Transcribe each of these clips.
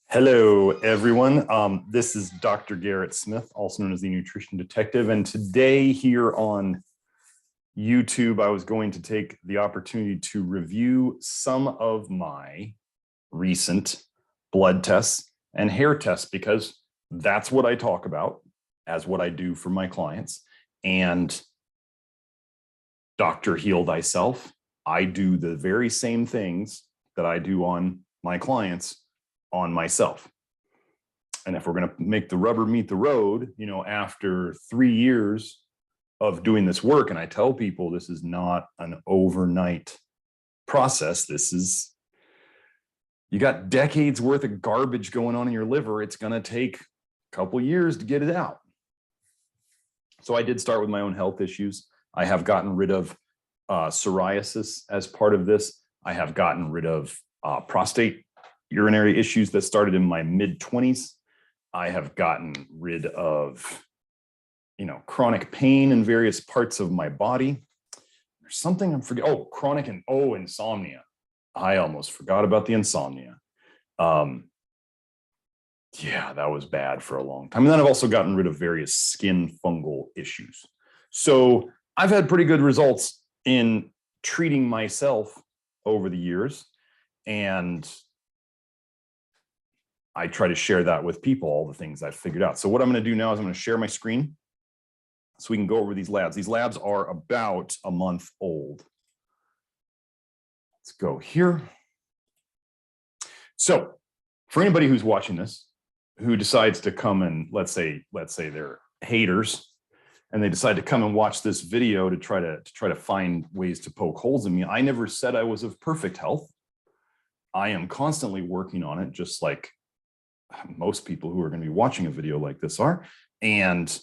Hello, everyone. This is Dr. Garrett Smith, also known as the Nutrition Detective. And today here on YouTube, I was going to take the opportunity to review some of my recent blood tests and hair tests, because that's what I talk about as what I do for my clients. And Dr. Heal Thyself, I do the very same things that I do on my clients on myself. And if we're going to make the rubber meet the road, after 3 years of doing this work, and I tell people this is not an overnight process. This is, you got decades worth of garbage going on in your liver. It's going to take a couple years to get it out. So I did start with my own health issues. I have gotten rid of psoriasis as part of this. I have gotten rid of prostate urinary issues that started in my mid-20s. I have gotten rid of, chronic pain in various parts of my body. There's something I'm forgetting. Oh, chronic and insomnia. I almost forgot about the insomnia. Yeah, that was bad for a long time. And then I've also gotten rid of various skin fungal issues. So I've had pretty good results in treating myself over the years. And I try to share that with people, all the things I've figured out. So what I'm going to do now is I'm going to share my screen so we can go over these labs. These labs are about a month old. Let's go here. So for anybody who's watching this, who decides to come and let's say they're haters and they decide to come and watch this video to try to find ways to poke holes in me, I never said I was of perfect health. I am constantly working on it, just like most people who are going to be watching a video like this are. And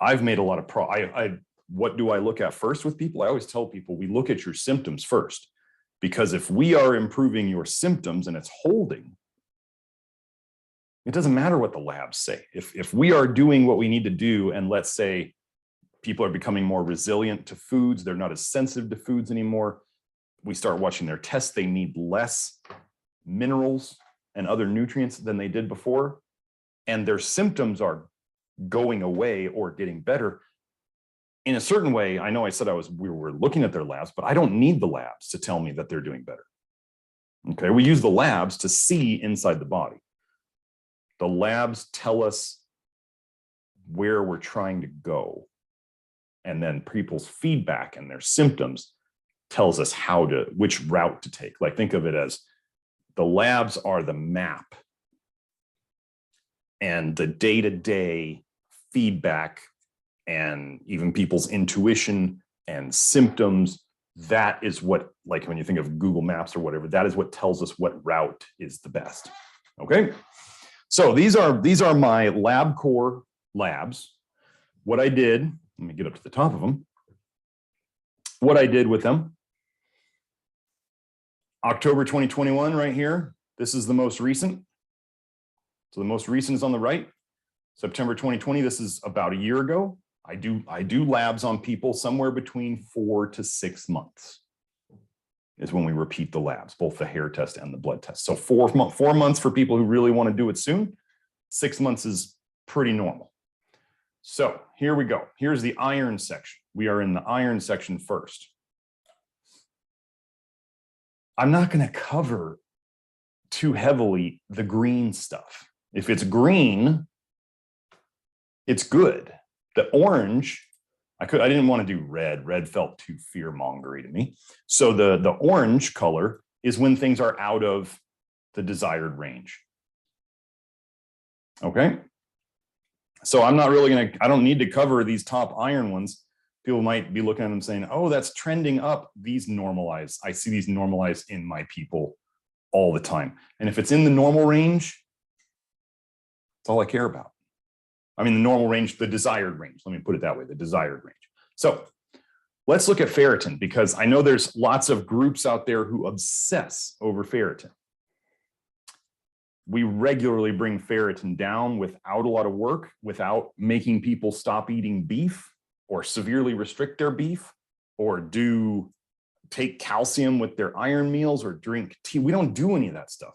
I've made a lot of what do I look at first with people? I always tell people we look at your symptoms first, because if we are improving your symptoms and it's holding, it doesn't matter what the labs say. If we are doing what we need to do, and let's say people are becoming more resilient to foods, they're not as sensitive to foods anymore, we start watching their tests, they need less minerals and other nutrients than they did before, and their symptoms are going away or getting better. In a certain way, I know I said we were looking at their labs, but I don't need the labs to tell me that they're doing better. Okay, we use the labs to see inside the body. The labs tell us where we're trying to go, and then people's feedback and their symptoms tells us which route to take. Like, think of it as the labs are the map, and the day-to-day feedback and even people's intuition and symptoms, that is what, like when you think of Google Maps or whatever, that is what tells us what route is the best. Okay, so these are my LabCorp labs. What I did, let me get up to the top of them. What I did with them, October 2021 right here. This is the most recent. So the most recent is on the right. September 2020, this is about a year ago. I do labs on people somewhere between 4 to 6 months is when we repeat the labs, both the hair test and the blood test. So 4 months for people who really want to do it soon. 6 months is pretty normal. So here we go. Here's the iron section. We are in the iron section first. I'm not going to cover too heavily the green stuff. If it's green, it's good. The orange, I didn't want to do red. Red felt too fear-mongery to me. So the orange color is when things are out of the desired range. Okay. So I'm not really I don't need to cover these top iron ones. People might be looking at them saying, oh, that's trending up. These normalize. I see these normalize in my people all the time. And if it's in the normal range, that's all I care about. I mean, the normal range, the desired range. Let me put it that way, the desired range. So let's look at ferritin, because I know there's lots of groups out there who obsess over ferritin. We regularly bring ferritin down without a lot of work, without making people stop eating beef or severely restrict their beef or take calcium with their iron meals or drink tea. We don't do any of that stuff.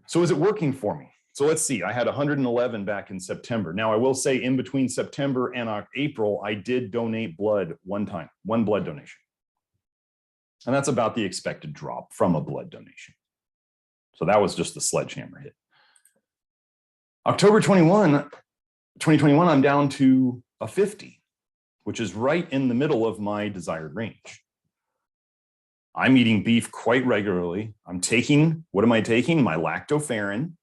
So is it working for me? So let's see, I had 111 back in September. Now I will say in between September and April, I did donate blood one time, one blood donation. And that's about the expected drop from a blood donation. So that was just the sledgehammer hit. October 2021, I'm down to a 50, which is right in the middle of my desired range. I'm eating beef quite regularly. I'm taking, what am I taking? My Lactoferrin.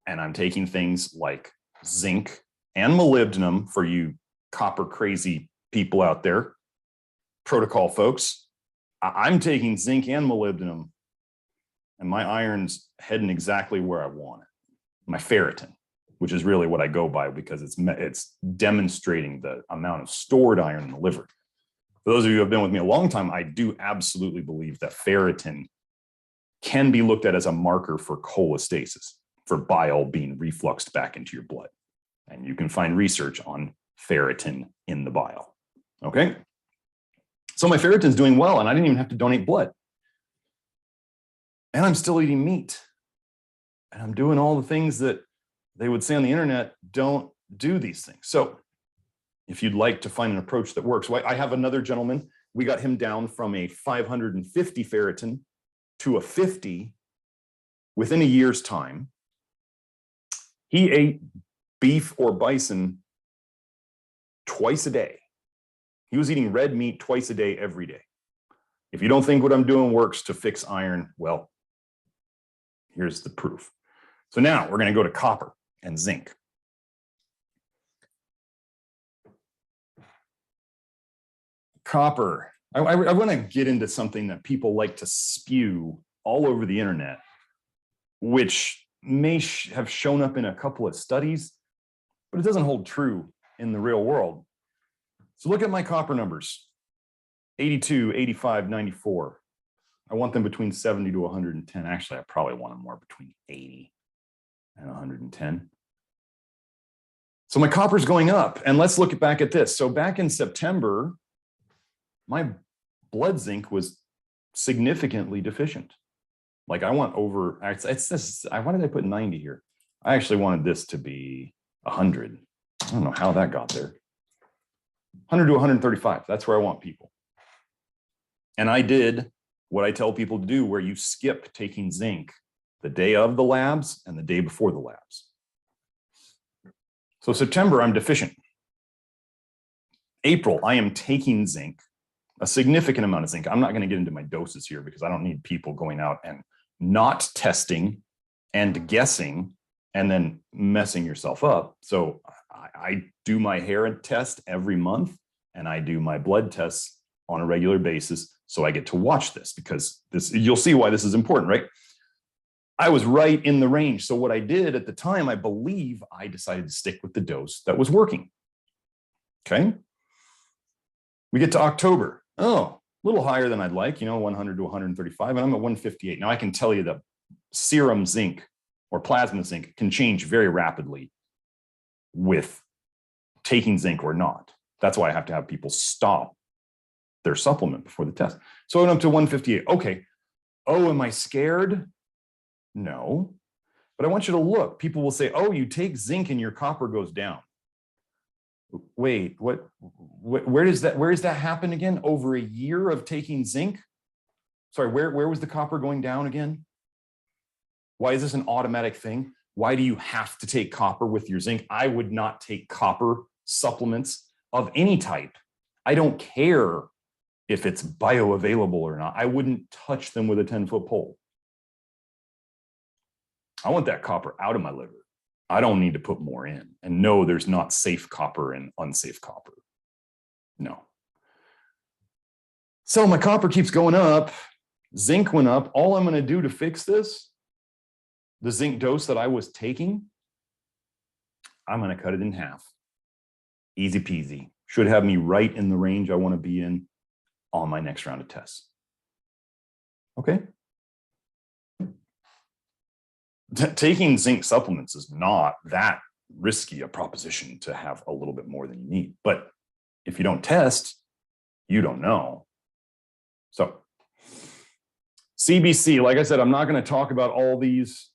And I'm taking things like zinc and molybdenum for you copper crazy people out there, protocol folks. I'm taking zinc and molybdenum, and my iron's heading exactly where I want it. My ferritin, which is really what I go by because it's demonstrating the amount of stored iron in the liver. For those of you who have been with me a long time, I do absolutely believe that ferritin can be looked at as a marker for cholestasis, for bile being refluxed back into your blood. And you can find research on ferritin in the bile, okay? So my ferritin's doing well, and I didn't even have to donate blood. And I'm still eating meat. And I'm doing all the things that they would say on the internet, don't do these things. So if you'd like to find an approach that works, well, I have another gentleman, we got him down from a 550 ferritin to a 50 within a year's time. He ate beef or bison twice a day. He was eating red meat twice a day, every day. If you don't think what I'm doing works to fix iron, well, here's the proof. So now we're going to go to copper and zinc. Copper. I want to get into something that people like to spew all over the internet, which may have shown up in a couple of studies, but it doesn't hold true in the real world. So look at my copper numbers, 82, 85, 94. I want them between 70 to 110. Actually, I probably want them more between 80 and 110. So my copper's going up, and let's look back at this. So back in September, my blood zinc was significantly deficient. Like I want over, it's this, why did I put 90 here? I actually wanted this to be 100. I don't know how that got there. 100 to 135, that's where I want people. And I did what I tell people to do, where you skip taking zinc the day of the labs and the day before the labs. So September, I'm deficient. April, I am taking zinc, a significant amount of zinc. I'm not going to get into my doses here because I don't need people going out and not testing and guessing and then messing yourself up. So I do my hair test every month, and I do my blood tests on a regular basis. So I get to watch this because this, you'll see why this is important, right? I was right in the range. So what I did at the time, I believe I decided to stick with the dose that was working. Okay. We get to October. Oh, a little higher than I'd like, 100 to 135, and I'm at 158. Now I can tell you that serum zinc or plasma zinc can change very rapidly with taking zinc or not. That's why I have to have people stop their supplement before the test. So I went up to 158. Okay. Oh, am I scared? No. But I want you to look. People will say, oh, you take zinc and your copper goes down. Wait, where does that happen again? Over a year of taking zinc? Sorry, where was the copper going down again? Why is this an automatic thing? Why do you have to take copper with your zinc? I would not take copper supplements of any type. I don't care if it's bioavailable or not. I wouldn't touch them with a 10-foot pole. I want that copper out of my liver. I don't need to put more in. And no, there's not safe copper and unsafe copper. No. So my copper keeps going up. Zinc went up. All I'm going to do to fix this, the zinc dose that I was taking, I'm going to cut it in half. Easy peasy. Should have me right in the range I want to be in on my next round of tests. Okay. Taking zinc supplements is not that risky a proposition to have a little bit more than you need. But if you don't test, you don't know. So CBC, like I said, I'm not going to talk about all these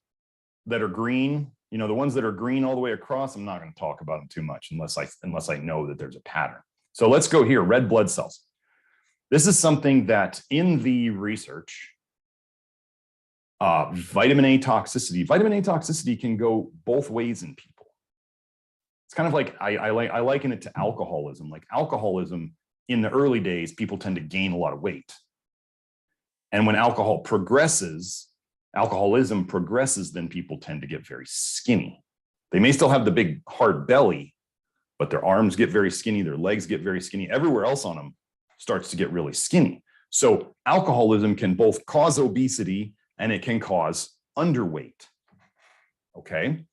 that are green. You know, the ones that are green all the way across, I'm not going to talk about them too much unless I know that there's a pattern. So let's go here, red blood cells. This is something that in the research, vitamin A toxicity can go both ways in people. It's kind of like, I liken it to alcoholism. Like alcoholism, in the early days, people tend to gain a lot of weight. And when alcoholism progresses, then people tend to get very skinny. They may still have the big hard belly, but their arms get very skinny, their legs get very skinny, everywhere else on them starts to get really skinny. So alcoholism can both cause obesity and it can cause underweight. Okay.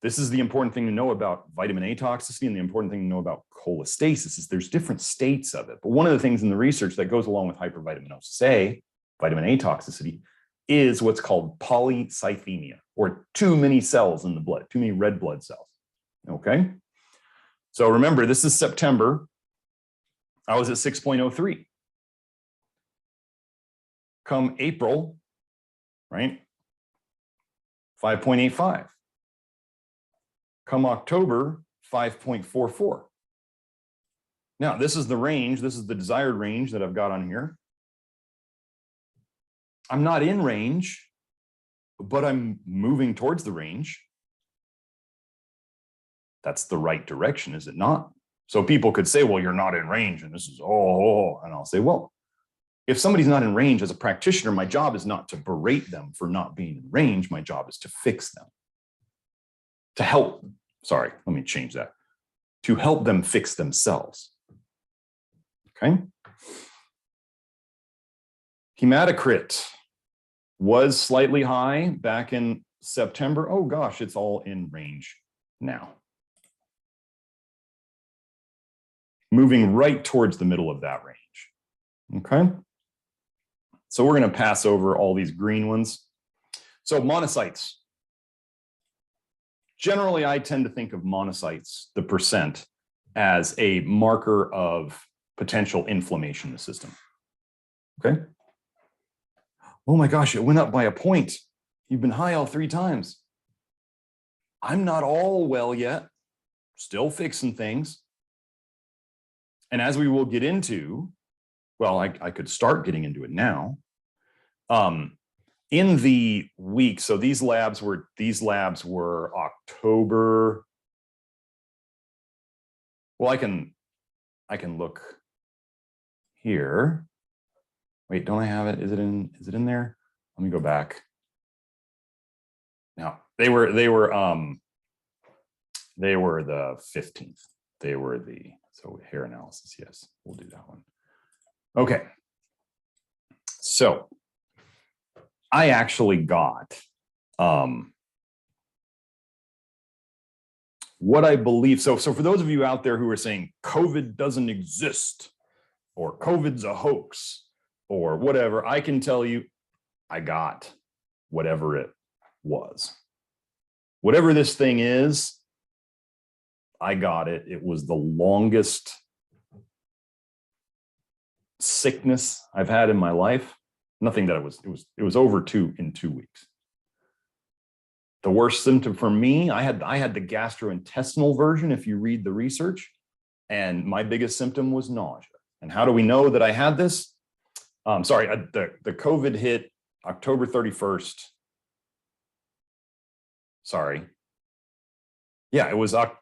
This is the important thing to know about vitamin A toxicity, and the important thing to know about cholestasis is there's different states of it. But one of the things in the research that goes along with hypervitaminosis A, vitamin A toxicity, is what's called polycythemia, or too many cells in the blood, too many red blood cells. Okay. So remember, this is September. I was at 6.03. Come April, right? 5.85. Come October, 5.44. Now, this is the range. This is the desired range that I've got on here. I'm not in range, but I'm moving towards the range. That's the right direction, is it not? So people could say, well, you're not in range, and this is, and I'll say, well, if somebody's not in range as a practitioner, my job is not to berate them for not being in range. My job is to fix them, to help, sorry, let me change that, to help them fix themselves. Okay. Hematocrit was slightly high back in September. Oh gosh, it's all in range now. Moving right towards the middle of that range. Okay. So we're going to pass over all these green ones. So monocytes. Generally, I tend to think of monocytes, the percent, as a marker of potential inflammation in the system. Okay. Oh my gosh, it went up by a point. You've been high all 3 times. I'm not all well yet, still fixing things. And as we will get into, well, I could start getting into it now. In the week, so these labs were October. Well, I can look here. Wait, don't I have it? Is it in there? Let me go back. No, they were the 15th. They were so hair analysis. Yes, we'll do that one. Okay. So I actually got what I believe. So for those of you out there who are saying COVID doesn't exist, or COVID's a hoax, or whatever, I can tell you I got whatever it was. Whatever this thing is, I got it. It was the longest sickness I've had in my life. Nothing that it was over 2 in 2 weeks. The worst symptom for me, I had the gastrointestinal version, if you read the research, and my biggest symptom was nausea. And how do we know that I had this? The COVID hit October 31st. Sorry. Yeah, it was, October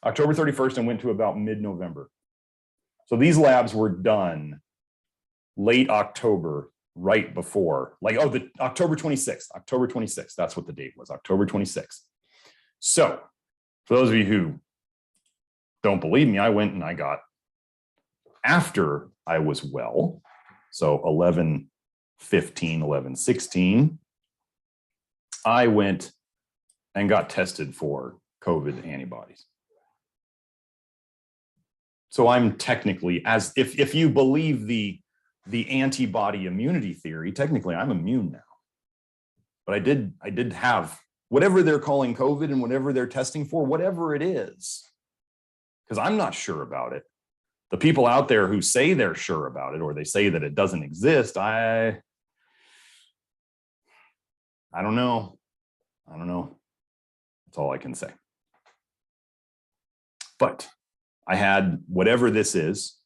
31st and went to about mid-November. So these labs were done late October, right before, the October 26th, that's what the date was, October 26th. So for those of you who don't believe me, I went and I got, after I was well, so 11/15, 11/16, I went and got tested for COVID antibodies. So I'm technically, as if you believe the antibody immunity theory, technically I'm immune now. But I did have whatever they're calling COVID and whatever they're testing for, whatever it is, because I'm not sure about it. The people out there who say they're sure about it, or they say that it doesn't exist, I don't know. I don't know. That's all I can say. But I had whatever this is,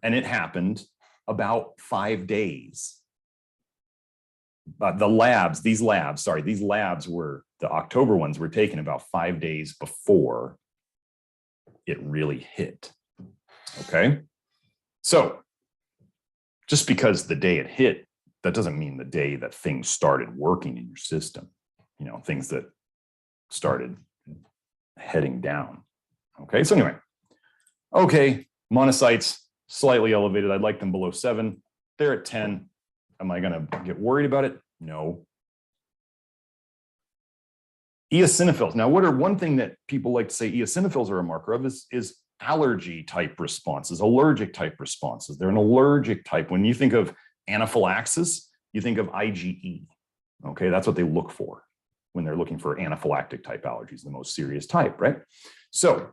and it happened about 5 days. But these labs were, the October ones were taken about 5 days before it really hit. Okay. So just because the day it hit, that doesn't mean the day that things started working in your system, you know, things that started heading down. Okay. So anyway, okay. Monocytes slightly elevated. I'd like them below 7. They're at 10. Am I going to get worried about it? No. Eosinophils. Now, one thing that people like to say eosinophils are a marker of is allergy type responses, allergic type responses. They're an allergic type. When you think of anaphylaxis, you think of IgE. Okay, that's what they look for when they're looking for anaphylactic type allergies, the most serious type, right? So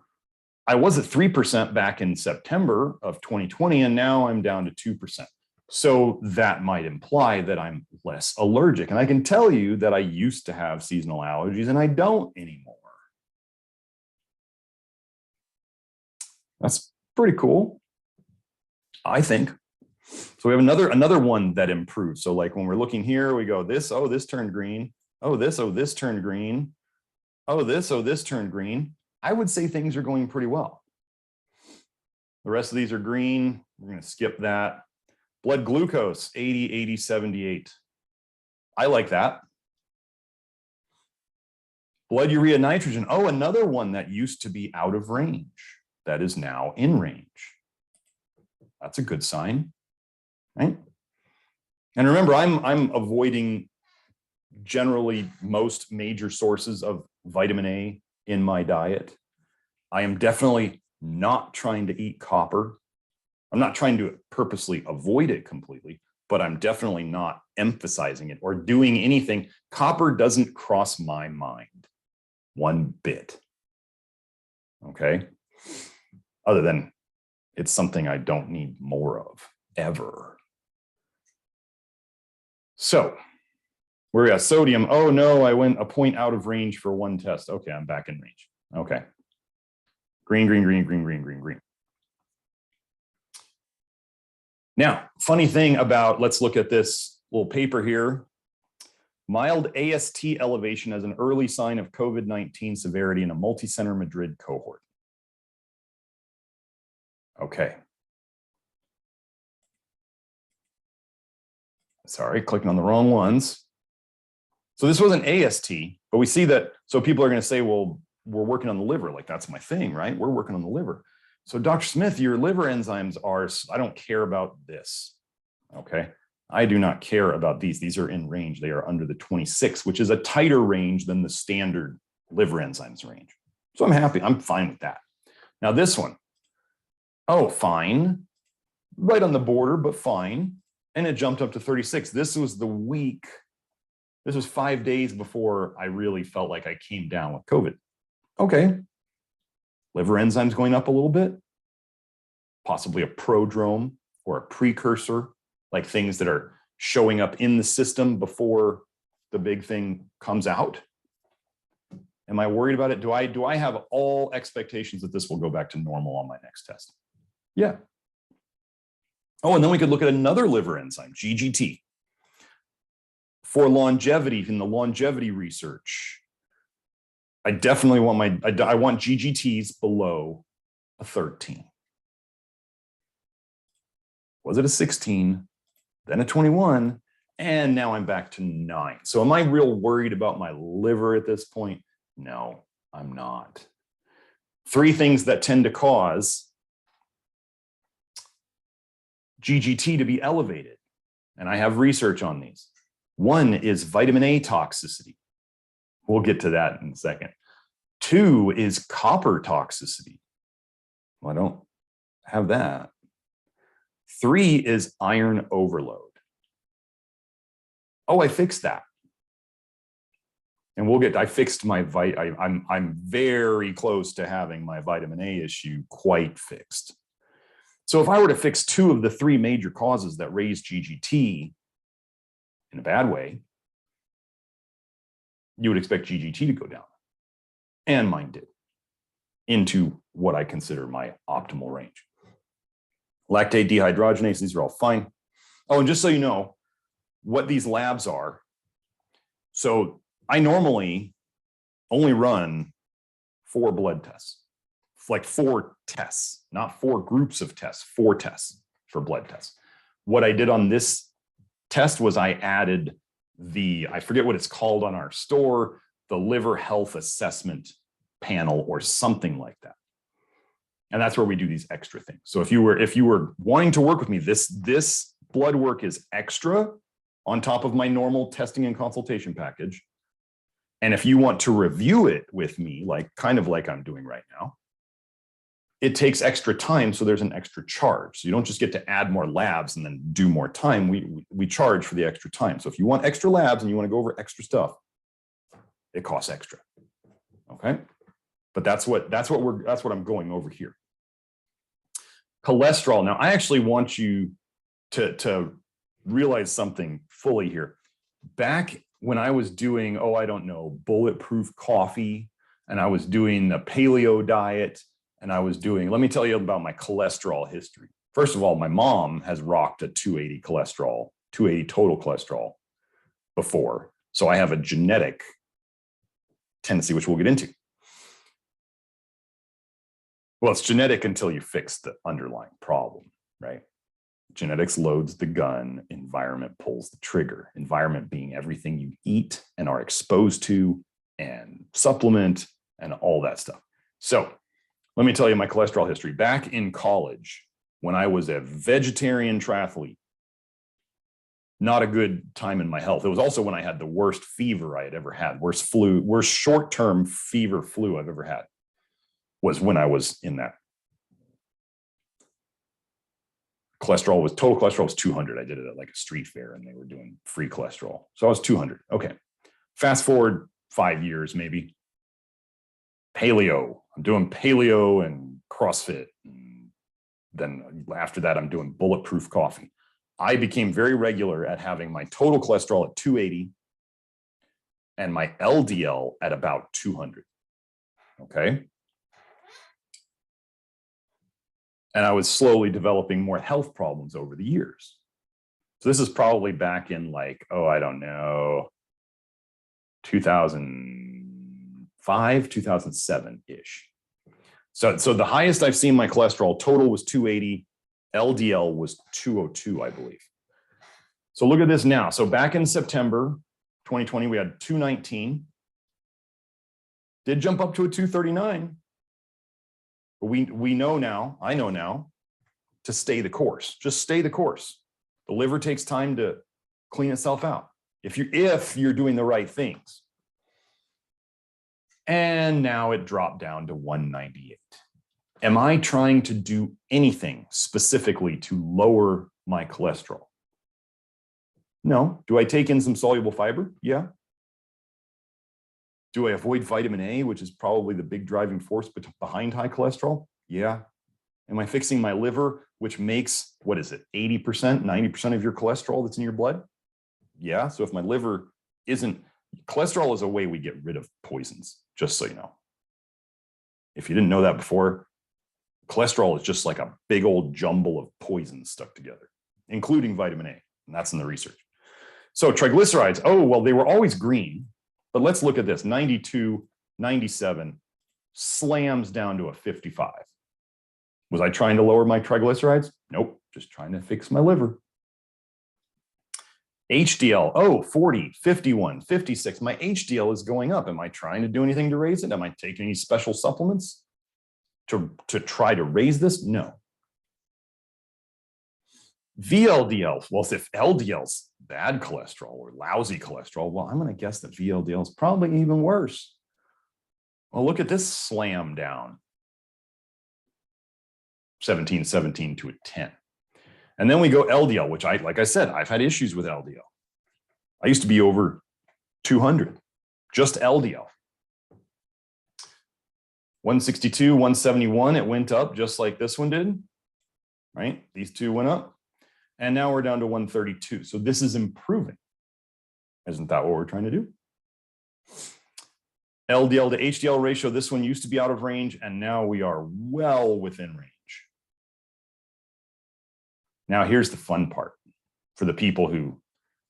I was at 3% back in September of 2020, and now I'm down to 2%. So that might imply that I'm less allergic. And I can tell you that I used to have seasonal allergies and I don't anymore. That's pretty cool, I think. So we have another one that improves. So like when we're looking here, we go this turned green. This turned green. This turned green. I would say things are going pretty well. The rest of these are green. We're going to skip that. Blood glucose, 80, 80, 78. I like that. Blood urea nitrogen. Oh, another one that used to be out of range that is now in range. That's a good sign, right? And remember, I'm avoiding generally most major sources of vitamin A in my diet. I am definitely not trying to eat copper. I'm not trying to purposely avoid it completely, but I'm definitely not emphasizing it or doing anything. Copper doesn't cross my mind one bit. Okay. Other than it's something I don't need more of ever. So we're at sodium. Oh no, I went a point out of range for one test. Okay, I'm back in range. Okay. Green, green, green, green, green, green, green. Now, funny thing about, let's look at this little paper here. Mild AST elevation as an early sign of COVID-19 severity in a multi-center Madrid cohort. Okay. Sorry, clicking on the wrong ones. So this wasn't AST, but we see that, so people are going to say, well, we're working on the liver. Like, that's my thing, right? We're working on the liver. So Dr. Smith, your liver enzymes are, I don't care about this, okay? I do not care about these. These are in range. They are under the 26, which is a tighter range than the standard liver enzymes range. So I'm happy, I'm fine with that. Now this one, oh, fine, right on the border, but fine. And it jumped up to 36. This was the week, this was 5 days before I really felt like I came down with COVID. Okay, liver enzymes going up a little bit, possibly a prodrome or a precursor, like things that are showing up in the system before the big thing comes out. Am I worried about it? Do I have all expectations that this will go back to normal on my next test? Yeah. Oh, and then we could look at another liver enzyme, GGT. For longevity, in the longevity research, I definitely want I want GGTs below a 13. Was it a 16, then a 21, and now I'm back to 9. So am I real worried about my liver at this point? No, I'm not. 3 things that tend to cause GGT to be elevated, and I have research on these. 1 is vitamin A toxicity. We'll get to that in a second. 2 is copper toxicity. Well, I don't have that. 3 is iron overload. Oh, I fixed that. And I fixed my I'm very close to having my vitamin A issue quite fixed. So if I were to fix 2 of the 3 major causes that raise GGT in a bad way, you would expect GGT to go down. And mine did, into what I consider my optimal range. Lactate dehydrogenase, these are all fine. Oh, and just so you know what these labs are. So I normally only run 4 blood tests, like 4 tests, not 4 groups of tests, 4 tests for blood tests. What I did on this test was I added I forget what it's called on our store, the liver health assessment panel or something like that. And that's where we do these extra things. So if you were wanting to work with me, this blood work is extra on top of my normal testing and consultation package. And if you want to review it with me, kind of like I'm doing right now, it takes extra time, so there's an extra charge. So you don't just get to add more labs and then do more time. We charge for the extra time. So if you want extra labs and you want to go over extra stuff, it costs extra. Okay, but that's what I'm going over here. Cholesterol. Now, I actually want you to realize something fully here. Back when I was doing, I don't know, bulletproof coffee, and I was doing the paleo diet, and I was doing, let me tell you about my cholesterol history. First of all, my mom has rocked a 280 cholesterol, 280 total cholesterol before. So I have a genetic tendency, which we'll get into. Well, it's genetic until you fix the underlying problem, right? Genetics loads the gun, environment pulls the trigger. Environment being everything you eat and are exposed to and supplement and all that stuff. So let me tell you my cholesterol history. Back in college, when I was a vegetarian triathlete, not a good time in my health. It was also when I had the worst fever I had ever had, worst short-term fever flu I've ever had, was when I was in that. Total cholesterol was 200. I did it at like a street fair and they were doing free cholesterol. So I was 200. Okay. Fast forward 5 years, maybe. Paleo. I'm doing paleo and CrossFit. And then after that, I'm doing bulletproof coffee. I became very regular at having my total cholesterol at 280 and my LDL at about 200. Okay. And I was slowly developing more health problems over the years. So this is probably back in like, I don't know, 2005, 2007-ish. So the highest I've seen my cholesterol total was 280. LDL was 202, I believe. So look at this now. So back in September 2020, we had 219. Did jump up to a 239. But we know now, I know now, to stay the course. Just stay the course. The liver takes time to clean itself out if you're doing the right things. And now it dropped down to 198. Am I trying to do anything specifically to lower my cholesterol? No. Do I take in some soluble fiber? Yeah. Do I avoid vitamin A, which is probably the big driving force behind high cholesterol? Yeah. Am I fixing my liver, which makes, 80%, 90% of your cholesterol that's in your blood? Yeah. So if my liver cholesterol is a way we get rid of poisons, just so you know. If you didn't know that before, cholesterol is just like a big old jumble of poisons stuck together, including vitamin A. And that's in the research. So triglycerides, they were always green. But let's look at this, 92, 97, slams down to a 55. Was I trying to lower my triglycerides? Nope, just trying to fix my liver. HDL, 40, 51, 56. My HDL is going up. Am I trying to do anything to raise it? Am I taking any special supplements to try to raise this? No. VLDL, if LDL's bad cholesterol or lousy cholesterol, I'm going to guess that VLDL is probably even worse. Well, look at this slam down. 17 to a 10. And then we go LDL, which like I said, I've had issues with LDL. I used to be over 200, just LDL. 162, 171, it went up just like this one did, right? These two went up, and now we're down to 132. So this is improving. Isn't that what we're trying to do? LDL to HDL ratio, this one used to be out of range, and now we are well within range. Now here's the fun part for the people who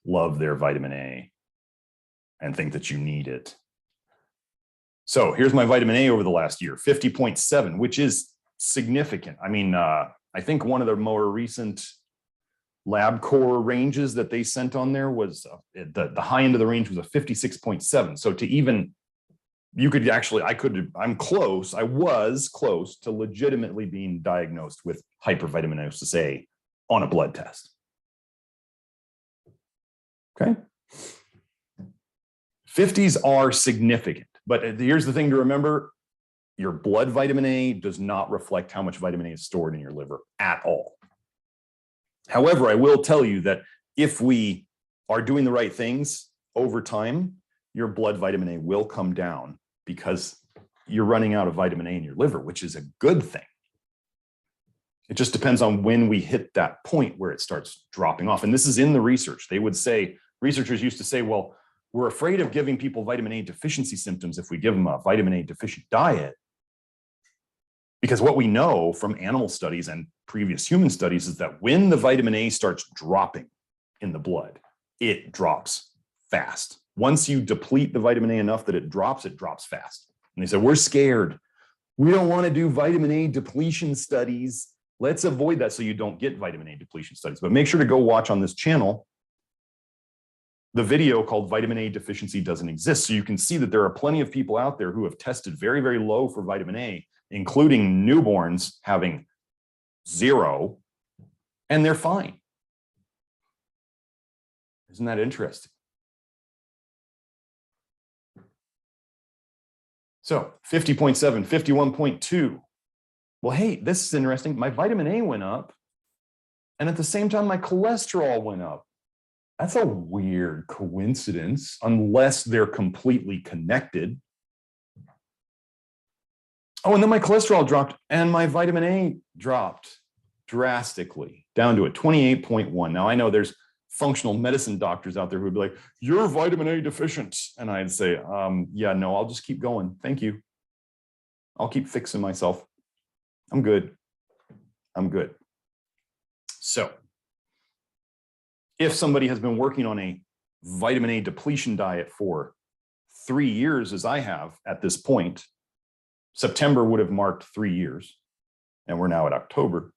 love their vitamin A and think that you need it. So here's my vitamin A over the last year, 50.7, which is significant. I mean, I think one of the more recent LabCorp ranges that they sent on there was the high end of the range was a 56.7. So to even, you could actually, I'm close, I was close to legitimately being diagnosed with hypervitaminosis A on a blood test. Okay. 50s are significant, but here's the thing to remember. Your blood vitamin A does not reflect how much vitamin A is stored in your liver at all. However, I will tell you that if we are doing the right things over time, your blood vitamin A will come down because you're running out of vitamin A in your liver, which is a good thing. It just depends on when we hit that point where it starts dropping off. And this is in the research. They would say, researchers used to say, well, we're afraid of giving people vitamin A deficiency symptoms if we give them a vitamin A deficient diet. Because what we know from animal studies and previous human studies is that when the vitamin A starts dropping in the blood, it drops fast. Once you deplete the vitamin A enough that it drops fast. And they said, we're scared. We don't want to do vitamin A depletion studies. Let's avoid that so you don't get vitamin A depletion studies. But make sure to go watch on this channel the video called Vitamin A Deficiency Doesn't Exist. So you can see that there are plenty of people out there who have tested very, very low for vitamin A, including newborns having 0, and they're fine. Isn't that interesting? So 50.7, 51.2. Well, hey, this is interesting. My vitamin A went up, and at the same time, my cholesterol went up. That's a weird coincidence, unless they're completely connected. Oh, and then my cholesterol dropped, and my vitamin A dropped drastically, down to a 28.1. Now, I know there's functional medicine doctors out there who would be like, you're vitamin A deficient. And I'd say, yeah, no, I'll just keep going. Thank you. I'll keep fixing myself. I'm good. I'm good. So if somebody has been working on a vitamin A depletion diet for 3 years, as I have at this point, September would have marked 3 years, and we're now at October,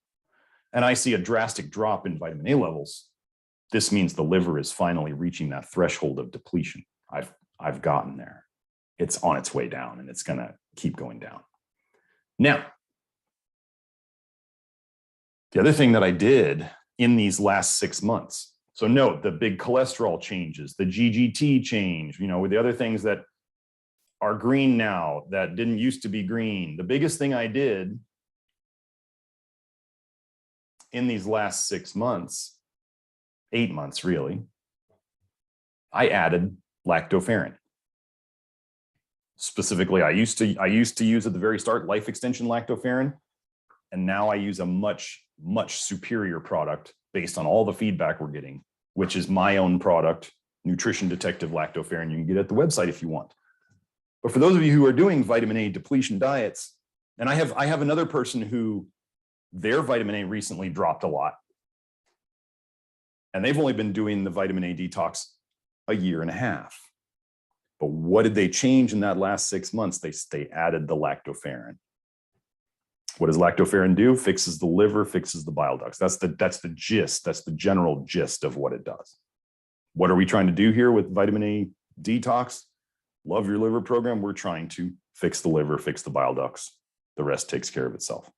and I see a drastic drop in vitamin A levels, this means the liver is finally reaching that threshold of depletion. I've gotten there. It's on its way down, and it's going to keep going down. Now, the other thing that I did in these last 6 months, so note the big cholesterol changes, the GGT change, you know, with the other things that are green now that didn't used to be green. The biggest thing I did in these last 6 months, 8 months really, I added Lactoferrin. Specifically, I used to use at the very start life extension Lactoferrin, and now I use a much superior product based on all the feedback we're getting, which is my own product, Nutrition Detective Lactoferrin. You can get it at the website if you want. But for those of you who are doing vitamin A depletion diets, and I have another person who their vitamin A recently dropped a lot, and they've only been doing the vitamin A detox a year and a half. But what did they change in that last 6 months? They added the Lactoferrin. What does Lactoferrin do? Fixes the liver, fixes the bile ducts. That's the gist. That's the general gist of what it does. What are we trying to do here with vitamin A detox? Love your liver program. We're trying to fix the liver, fix the bile ducts. The rest takes care of itself.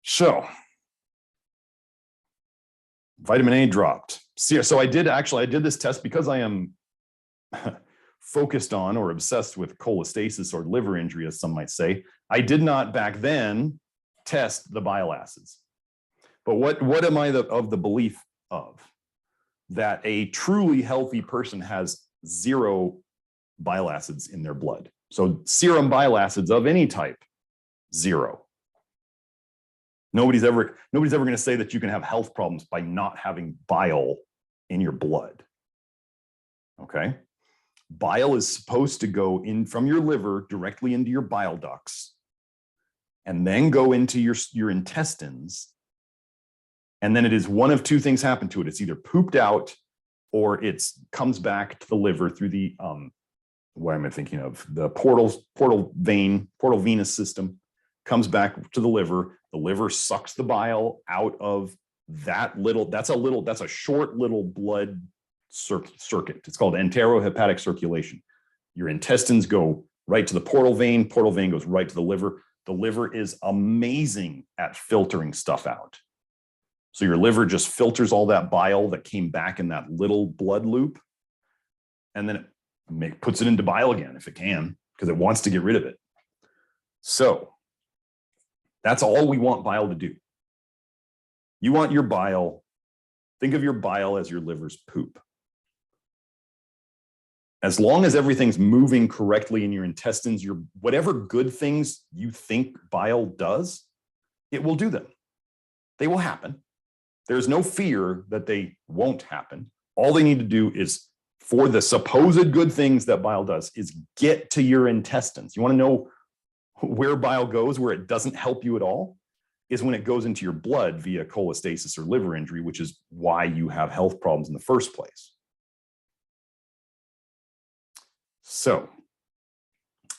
So vitamin A dropped. So I did this test because I am focused on or obsessed with cholestasis or liver injury, as some might say. I did not back then test the bile acids. But what am I of the belief of? That a truly healthy person has 0 bile acids in their blood. So serum bile acids of any type, 0. Nobody's ever going to say that you can have health problems by not having bile in your blood. Okay? Bile is supposed to go in from your liver directly into your bile ducts and then go into your intestines. And then it is one of two things happen to it. It's either pooped out or it comes back to the liver through the, what am I thinking of? The portal venous system comes back to the liver. The liver sucks the bile out of that little, that's a short little blood circuit. It's called enterohepatic circulation. Your intestines go right to the portal vein goes right to the liver. The liver is amazing at filtering stuff out. So your liver just filters all that bile that came back in that little blood loop, and then it puts it into bile again if it can, because it wants to get rid of it. So that's all we want bile to do. You want your bile, think of your bile as your liver's poop. As long as everything's moving correctly in your intestines, whatever good things you think bile does, it will do them. They will happen. There's no fear that they won't happen. All they need to do is, for the supposed good things that bile does, is get to your intestines. You want to know where bile goes, where it doesn't help you at all, is when it goes into your blood via cholestasis or liver injury, which is why you have health problems in the first place. So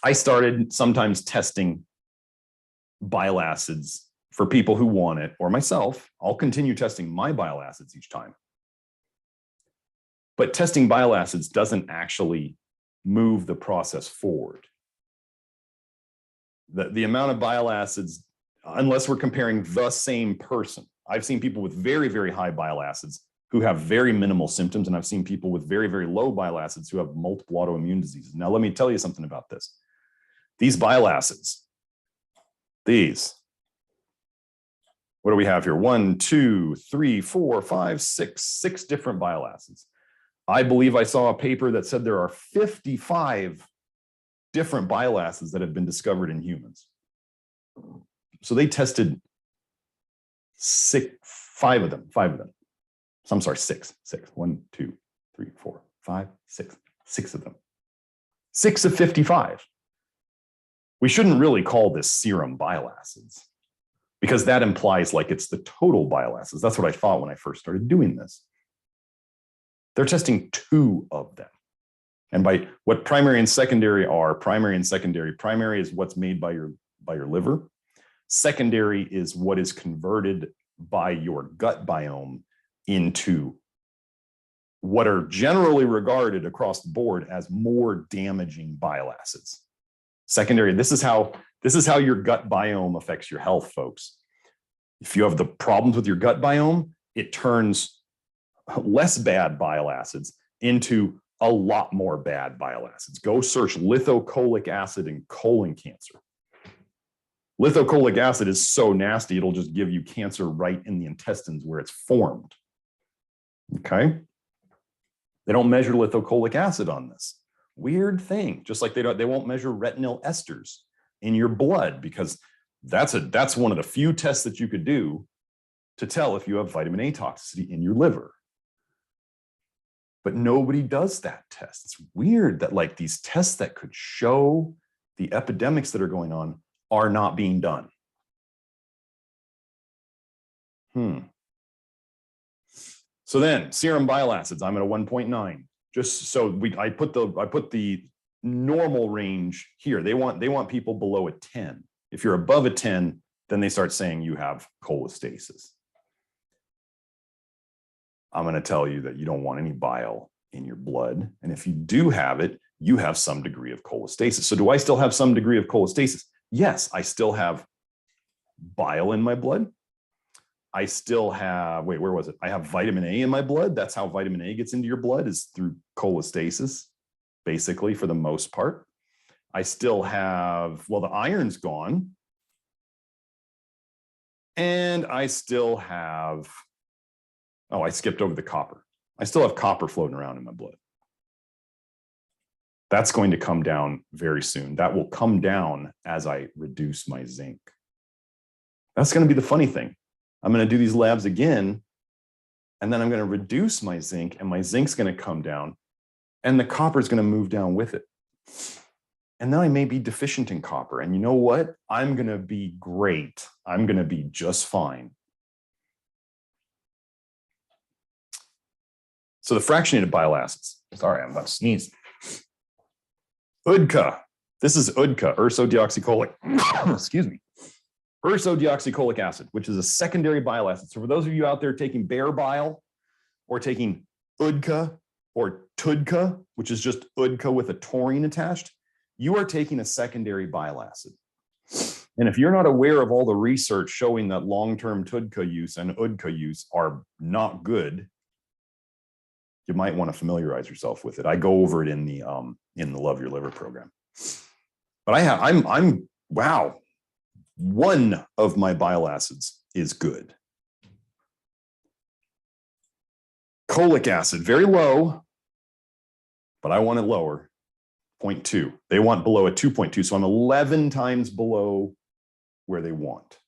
I started sometimes testing bile acids for people who want it, or myself. I'll continue testing my bile acids each time. But testing bile acids doesn't actually move the process forward. The amount of bile acids, unless we're comparing the same person, I've seen people with very, very high bile acids who have very minimal symptoms, and I've seen people with very, very low bile acids who have multiple autoimmune diseases. Now, let me tell you something about this. These bile acids, what do we have here? 1, 2, 3, 4, 5, 6 different bile acids. I believe I saw a paper that said there are 55 different bile acids that have been discovered in humans. So they tested 5 of them. So I'm sorry, 6. 1, 2, 3, 4, 5, 6. 6 of them. 6 of 55. We shouldn't really call this serum bile acids, because that implies like it's the total bile acids. That's what I thought when I first started doing this. They're testing 2 of them. And by what primary and secondary are, primary is what's made by your liver. Secondary is what is converted by your gut biome into what are generally regarded across the board as more damaging bile acids. Secondary, this is how your gut biome affects your health, folks. If you have the problems with your gut biome, it turns less bad bile acids into a lot more bad bile acids. Go search lithocholic acid and colon cancer. Lithocholic acid is so nasty, it'll just give you cancer right in the intestines where it's formed. Okay? They don't measure lithocholic acid on this. Weird thing. Just like they won't measure retinyl esters in your blood, because that's one of the few tests that you could do to tell if you have vitamin A toxicity in your liver. But nobody does that test. It's weird that like these tests that could show the epidemics that are going on are not being done. So then serum bile acids, I'm at a 1.9. Just so I put the normal range here. They want people below a 10. If you're above a 10, then they start saying you have cholestasis. I'm going to tell you that you don't want any bile in your blood. And if you do have it, you have some degree of cholestasis. So do I still have some degree of cholestasis? Yes, I still have bile in my blood. I still have, wait, where was it? I have vitamin A in my blood. That's how vitamin A gets into your blood, is through cholestasis, basically, for the most part. I still have, well, the iron's gone. And I still have, oh, I skipped over the copper. I still have copper floating around in my blood. That's going to come down very soon. That will come down as I reduce my zinc. That's going to be the funny thing. I'm going to do these labs again, and then I'm going to reduce my zinc, and my zinc's going to come down, and the copper is going to move down with it. And then I may be deficient in copper. And you know what? I'm going to be great. I'm going to be just fine. So the fractionated bile acids. Sorry, I'm about to sneeze. UDCA. This is UDCA, ursodeoxycholic. Excuse me. Ursodeoxycholic acid, which is a secondary bile acid. So for those of you out there taking bear bile or taking UDCA or TUDCA, which is just UDCA with a taurine attached, you are taking a secondary bile acid. And if you're not aware of all the research showing that long-term TUDCA use and UDCA use are not good, you might want to familiarize yourself with it. I go over it in the Love Your Liver program. But I'm wow. One of my bile acids is good. Cholic acid, very low, but I want it lower, 0.2. They want below a 2.2, so I'm 11 times below where they want.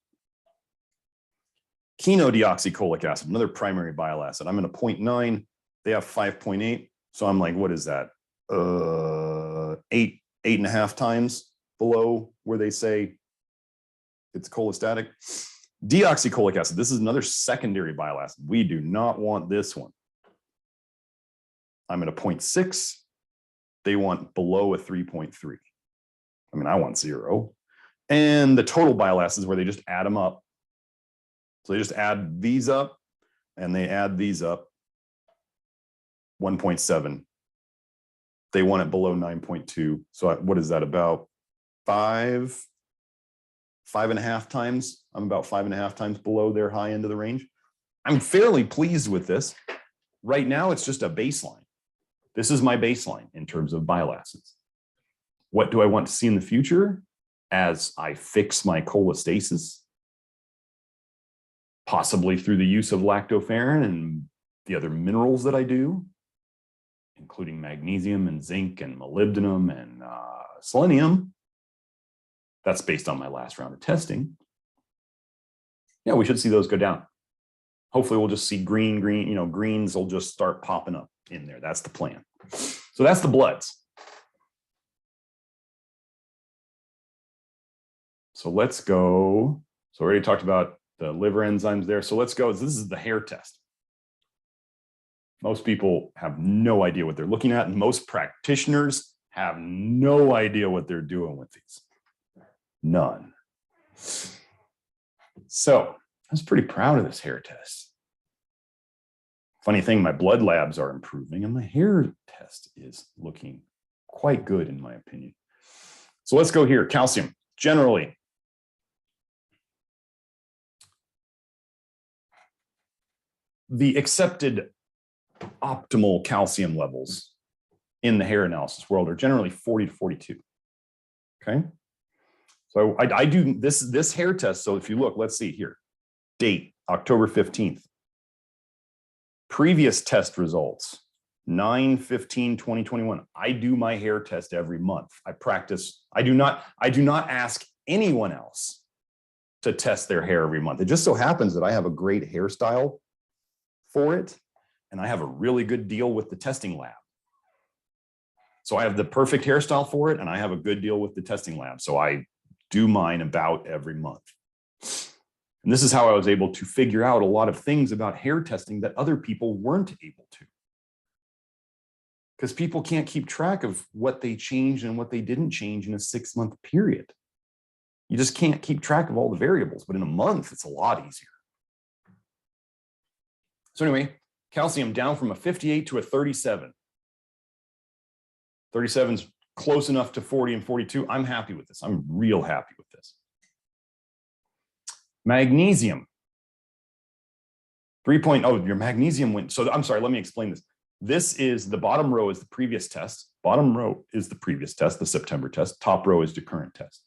Quinodeoxycholic acid, another primary bile acid. I'm in a 0.9. They have 5.8. So I'm like, what is that? 8.5 times below where they say it's cholestatic. Deoxycholic acid. This is another secondary bile acid. We do not want this one. I'm at a 0.6. They want below a 3.3. I mean, I want 0. And the total bile acids where they just add them up. So they just add these up and they add these up. 1.7. They want it below 9.2. So what is that, about 5.5 times? I'm about 5.5 times below their high end of the range. I'm fairly pleased with this. Right now, it's just a baseline. This is my baseline in terms of bile acids. What do I want to see in the future as I fix my cholestasis? Possibly through the use of lactoferrin and the other minerals that I do, including magnesium and zinc and molybdenum and selenium. That's based on my last round of testing. Yeah, we should see those go down. Hopefully we'll just see green, greens will just start popping up in there. That's the plan. So that's the bloods. So let's go. So we already talked about the liver enzymes there. So let's go. This is the hair test. Most people have no idea what they're looking at, and most practitioners have no idea what they're doing with these. None. So I was pretty proud of this hair test. Funny thing, my blood labs are improving, and my hair test is looking quite good, in my opinion. So let's go here. Calcium, generally. The accepted optimal calcium levels in the hair analysis world are generally 40 to 42. Okay. So I do this hair test. So if you look, let's see here, date, October 15th. Previous test results, 9/15/2021. I do my hair test every month. I practice. I do not ask anyone else to test their hair every month. It just so happens that I have a great hairstyle for it, and I have a really good deal with the testing lab. So I have the perfect hairstyle for it, and I have a good deal with the testing lab. So I do mine about every month. And this is how I was able to figure out a lot of things about hair testing that other people weren't able to. Because people can't keep track of what they changed and what they didn't change in a 6-month period. You just can't keep track of all the variables, but in a month, it's a lot easier. So anyway, calcium down from a 58 to a 37. 37 is close enough to 40 and 42. I'm happy with this. I'm real happy with this. Magnesium. 3.0, your magnesium went. So I'm sorry, let me explain this. This is the bottom row is the previous test. Bottom row is the previous test, the September test. Top row is the current test.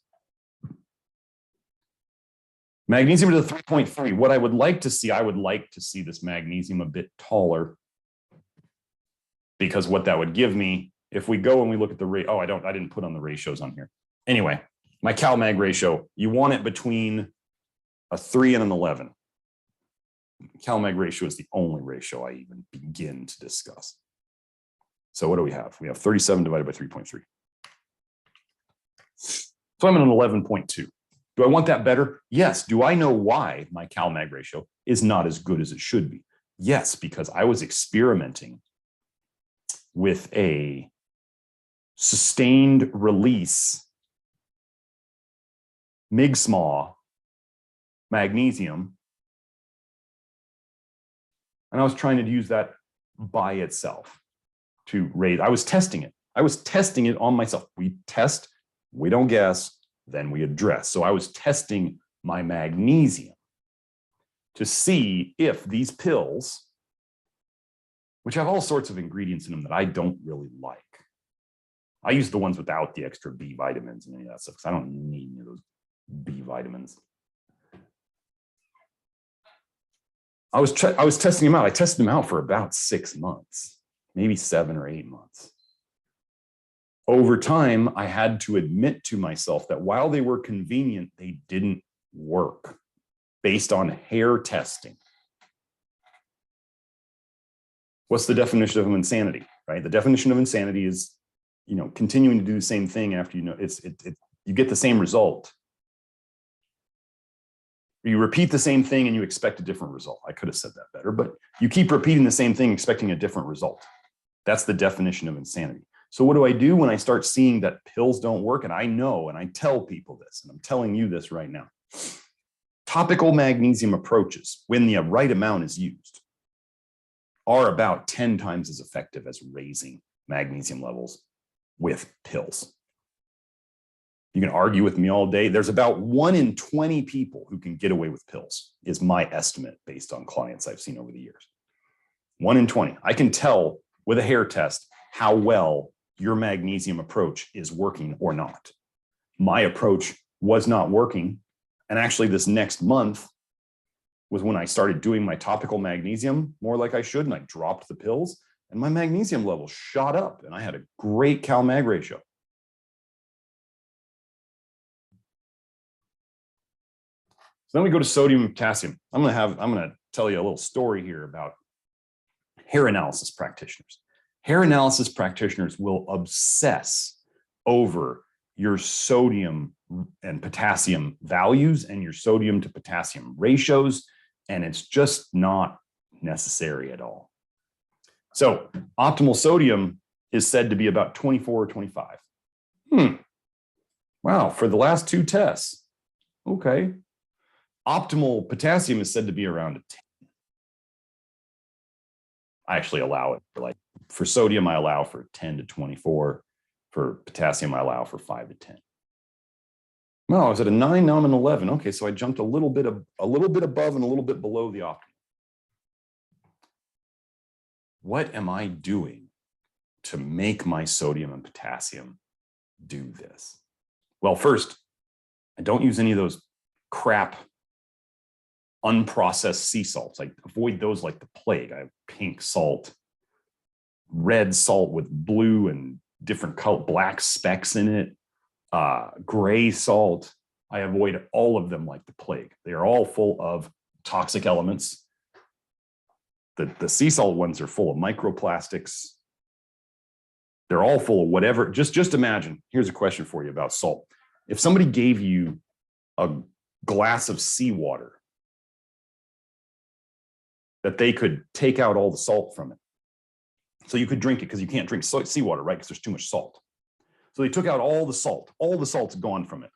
Magnesium to the 3.3. What I would like to see, I would like to see this magnesium a bit taller, because what that would give me if we go and we look at the rate, I didn't put on the ratios on here. Anyway, my cal-mag ratio, you want it between a 3 and an 11. Cal-mag ratio is the only ratio I even begin to discuss. So what do we have? We have 37 divided by 3.3. So I'm at an 11.2. Do I want that better? Yes. Do I know why my cal-mag ratio is not as good as it should be? Yes, because I was experimenting with a sustained release mig-SMA magnesium, and I was trying to use that by itself to raise. I was testing it. I was testing it on myself. We test, we don't guess, then we address. So I was testing my magnesium to see if these pills, which have all sorts of ingredients in them that I don't really like. I use the ones without the extra B vitamins and any of that stuff because I don't need any of those B vitamins. I was testing them out. I tested them out for about 6 months, maybe 7 or 8 months. Over time, I had to admit to myself that while they were convenient, they didn't work based on hair testing. What's the definition of insanity, right? The definition of insanity is, continuing to do the same thing after you get the same result. You repeat the same thing and you expect a different result. I could have said that better, but you keep repeating the same thing, expecting a different result. That's the definition of insanity. So what do I do when I start seeing that pills don't work? And I know, and I tell people this, and I'm telling you this right now. Topical magnesium approaches, when the right amount is used, are about 10 times as effective as raising magnesium levels with pills. You can argue with me all day. There's about 1 in 20 people who can get away with pills, is my estimate based on clients I've seen over the years. 1 in 20. I can tell with a hair test how well your magnesium approach is working or not. My approach was not working. And actually this next month was when I started doing my topical magnesium more like I should, and I dropped the pills, and my magnesium level shot up, and I had a great cal-mag ratio. So then we go to sodium and potassium. I'm going to tell you a little story here about hair analysis practitioners. Hair analysis practitioners will obsess over your sodium and potassium values and your sodium to potassium ratios, and it's just not necessary at all. So optimal sodium is said to be about 24 or 25. Wow, for the last 2 tests. Okay. Optimal potassium is said to be around a 10. I actually allow it for sodium, I allow for 10 to 24. For potassium, I allow for 5 to 10. Well, I was at a 9, now I'm an 11. Okay, so I jumped a little bit above and a little bit below the optimal. What am I doing to make my sodium and potassium do this? Well, first, I don't use any of those crap unprocessed sea salts. I avoid those like the plague. I have pink salt, red salt with blue and different color, black specks in it, gray salt. I avoid all of them like the plague. They are all full of toxic elements. The sea salt ones are full of microplastics. They're all full of whatever. Just imagine, here's a question for you about salt. If somebody gave you a glass of seawater that they could take out all the salt from it, so you could drink it, because you can't drink seawater, right? Because there's too much salt. So they took out all the salt's gone from it.